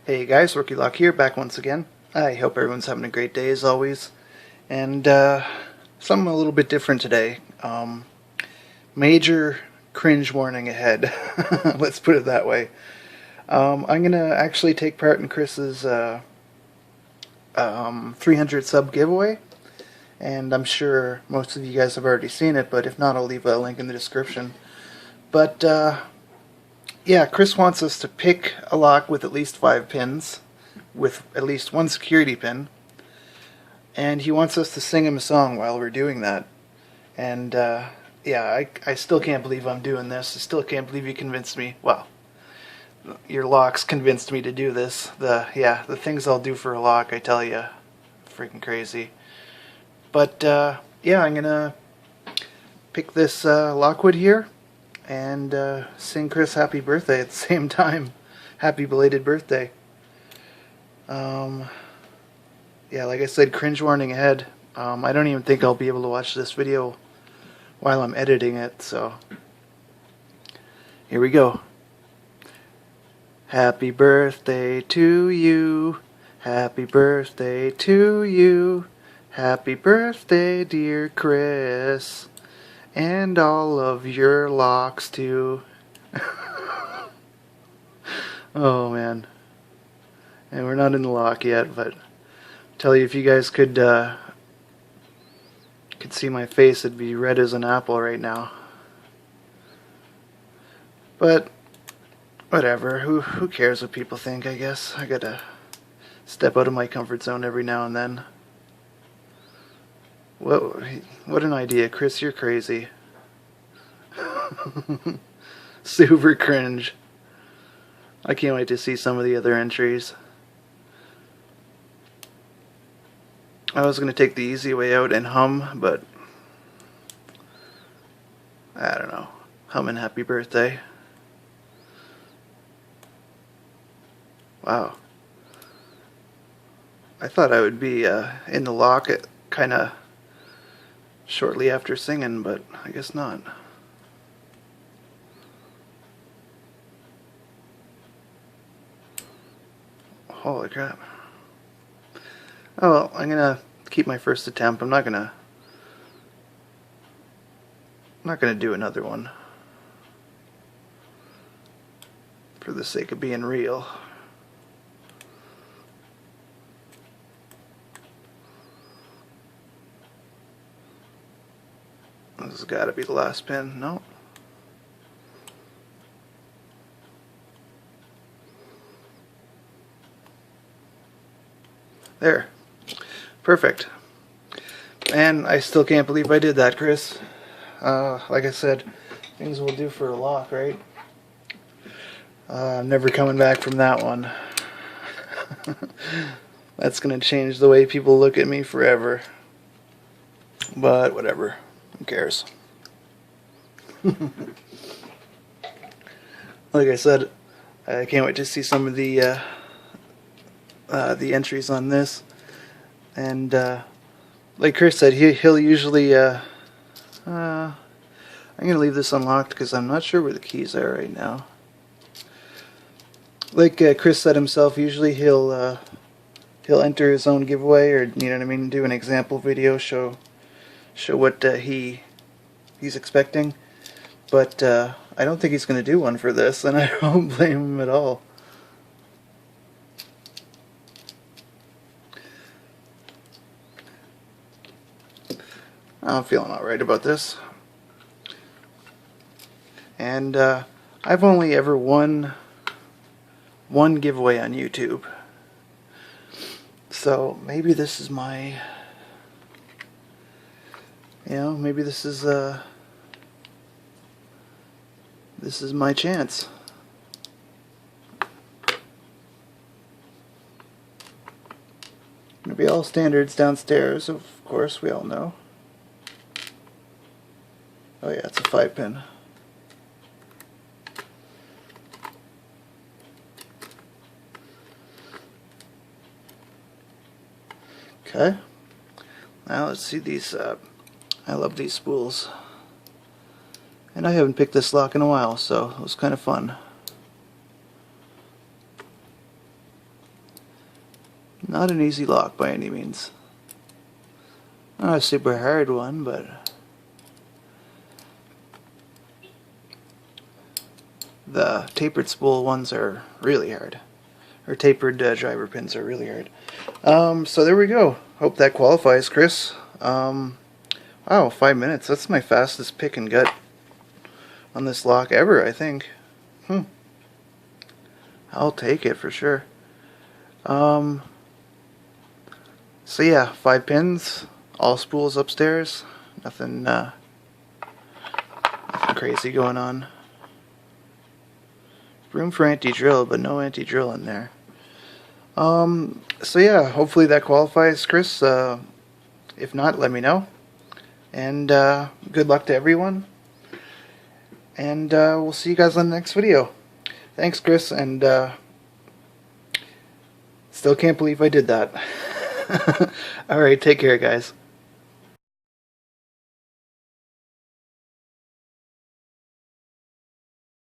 Hey guys, Rookie Lock here, back once again. I hope everyone's having a great day as always. And something a little bit different today. Major cringe warning ahead. Let's put it that way. I'm going to actually take part in Chris's 300 sub giveaway. And I'm sure most of you guys have already seen it, but if not, I'll leave a link in the description. But yeah, Chris wants us to pick a lock with at least 5 pins, with at least 1 security pin, and he wants us to sing him a song while we're doing that. And yeah, I still can't believe I'm doing this. I still can't believe you convinced me. Well, your locks convinced me to do this. The things I'll do for a lock, I tell you, freaking crazy. But yeah, I'm gonna pick this Lockwood here and sing Chris happy birthday at the same time. Happy belated birthday. Yeah, like I said, cringe warning ahead. I don't even think I'll be able to watch this video while I'm editing it, so here we go. Happy birthday to you. Happy birthday to you. Happy birthday, dear Chris. And all of your locks too. Oh man. And we're not in the lock yet, but tell you, if you guys could see my face, it'd be red as an apple right now. But whatever, who cares what people think, I guess. I gotta step out of my comfort zone every now and then. What an idea, Chris, you're crazy. Super cringe. I can't wait to see some of the other entries. I was going to take the easy way out and hum, but I don't know. Humming happy birthday. Wow. I thought I would be in the lock kind of shortly after singing, but I guess not. Holy crap. Oh well, I'm gonna keep my first attempt. I'm not gonna do another one for the sake of being real. This has got to be the last pin. No. There. Perfect. And I still can't believe I did that, Chris. Like I said, things we'll do for a lock, right? I'm never coming back from that one. That's going to change the way people look at me forever. But whatever. Who cares? Like I said, I can't wait to see some of the entries on this. And like Chris said, he'll usually I'm gonna leave this unlocked because I'm not sure where the keys are right now. Like Chris said himself, usually he'll enter his own giveaway, or you know what I mean, do an example video, show what he's expecting. But I don't think he's gonna do one for this, and I don't blame him at all. I'm feeling alright about this. And I've only ever won one giveaway on YouTube. So maybe this is my, maybe this is my chance. Gonna be all standards downstairs, of course, we all know. Oh yeah, it's a 5-pin. Okay. Now let's see these. I love these spools. And I haven't picked this lock in a while, so it was kind of fun. Not an easy lock by any means. Not a super hard one, but the tapered spool ones are really hard. Or tapered driver pins are really hard. So there we go. Hope that qualifies, Chris. Wow, 5 minutes. That's my fastest pick and gut on this lock ever, I think. I'll take it for sure. So yeah, 5 pins, all spools upstairs. Nothing crazy going on. Room for anti-drill, but no anti-drill in there. So yeah, hopefully that qualifies, Chris. If not, let me know. And good luck to everyone. And we'll see you guys on the next video. Thanks, Chris, and still can't believe I did that. Alright, take care, guys.